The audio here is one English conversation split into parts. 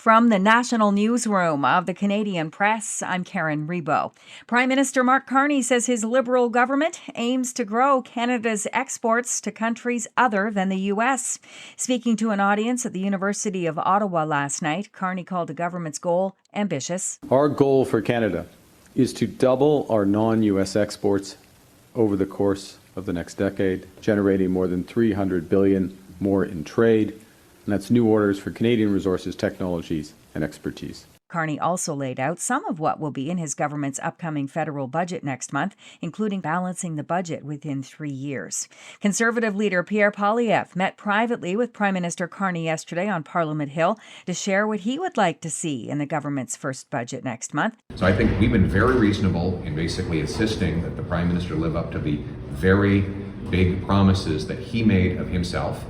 From the national newsroom of the Canadian Press, I'm Karen Rebo. Prime Minister Mark Carney says his Liberal government aims to grow Canada's exports to countries other than the U.S. Speaking to an audience at the University of Ottawa last night, Carney called the government's goal ambitious. Our goal for Canada is to double our non-U.S. exports over the course of the next decade, generating more than $300 billion more in trade. And that's new orders for Canadian resources, technologies, and expertise. Carney also laid out some of what will be in his government's upcoming federal budget next month, including balancing the budget within 3 years. Conservative leader Pierre Poilievre met privately with Prime Minister Carney yesterday on Parliament Hill to share what he would like to see in the government's first budget next month. So I think we've been very reasonable in basically insisting that the Prime Minister live up to the very big promises that he made of himself.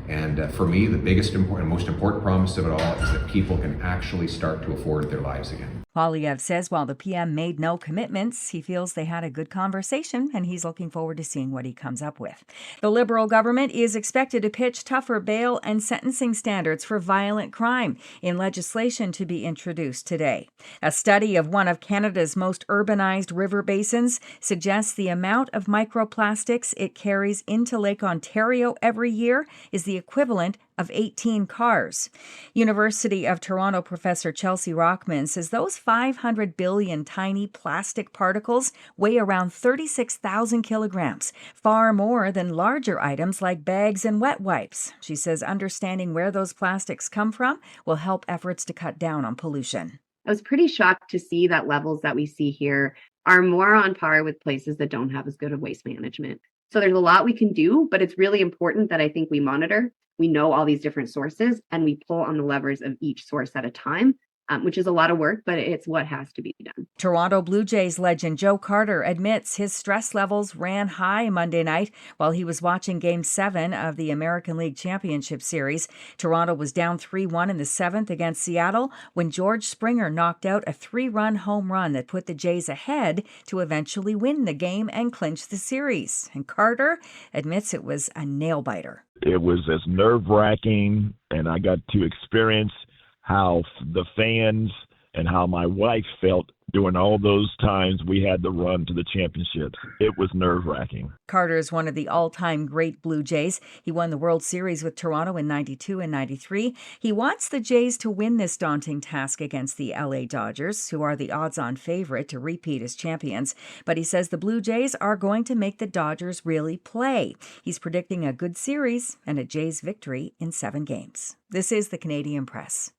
And for me, the biggest and most important promise of it all is that people can actually start to afford their lives again. Poilievre says while the PM made no commitments, he feels they had a good conversation and he's looking forward to seeing what he comes up with. The Liberal government is expected to pitch tougher bail and sentencing standards for violent crime in legislation to be introduced today. A study of one of Canada's most urbanized river basins suggests the amount of microplastics it carries into Lake Ontario every year is the equivalent of 18 cars. University of Toronto professor Chelsea Rockman says those 500 billion tiny plastic particles weigh around 36,000 kilograms, far more than larger items like bags and wet wipes. She says understanding where those plastics come from will help efforts to cut down on pollution. I was pretty shocked to see that levels that we see here are more on par with places that don't have as good of waste management. So there's a lot we can do, but it's really important that I think we monitor. We know all these different sources and we pull on the levers of each source at a time, which is a lot of work, but it's what has to be done. Toronto Blue Jays legend Joe Carter admits his stress levels ran high Monday night while he was watching Game 7 of the American League Championship Series. Toronto was down 3-1 in the 7th against Seattle when George Springer knocked out a 3-run home run that put the Jays ahead to eventually win the game and clinch the series. And Carter admits it was a nail-biter. It was as nerve-wracking, and I got to experience how the fans and how my wife felt during all those times we had to run to the championships. It was nerve-wracking. Carter is one of the all-time great Blue Jays. He won the World Series with Toronto in 92 and 93. He wants the Jays to win this daunting task against the LA Dodgers, who are the odds-on favorite to repeat as champions. But he says the Blue Jays are going to make the Dodgers really play. He's predicting a good series and a Jays victory in 7 games. This is the Canadian Press.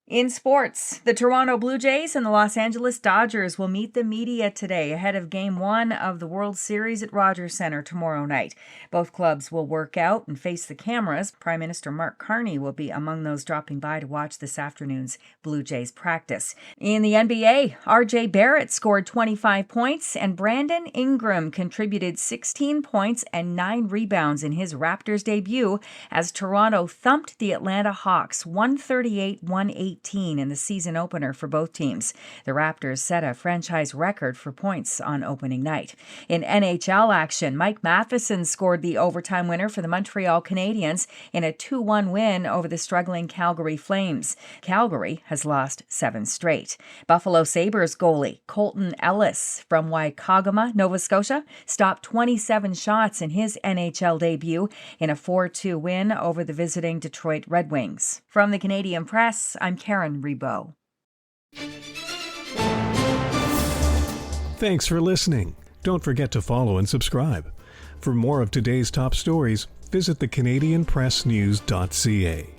In sports, the Toronto Blue Jays and the Los Angeles Dodgers will meet the media today ahead of Game 1 of the World Series at Rogers Centre tomorrow night. Both clubs will work out and face the cameras. Prime Minister Mark Carney will be among those dropping by to watch this afternoon's Blue Jays practice. In the NBA, R.J. Barrett scored 25 points and Brandon Ingram contributed 16 points and 9 rebounds in his Raptors debut as Toronto thumped the Atlanta Hawks 138-118 in the season opener for both teams. The Raptors set a franchise record for points on opening night. In NHL action, Mike Matheson scored the overtime winner for the Montreal Canadiens in a 2-1 win over the struggling Calgary Flames. Calgary has lost 7 straight. Buffalo Sabres goalie Colton Ellis from Waikagama, Nova Scotia, stopped 27 shots in his NHL debut in a 4-2 win over the visiting Detroit Red Wings. From the Canadian Press, I'm Karen Rebo. Thanks for listening. Don't forget to follow and subscribe. For more of today's top stories, visit thecanadianpressnews.ca.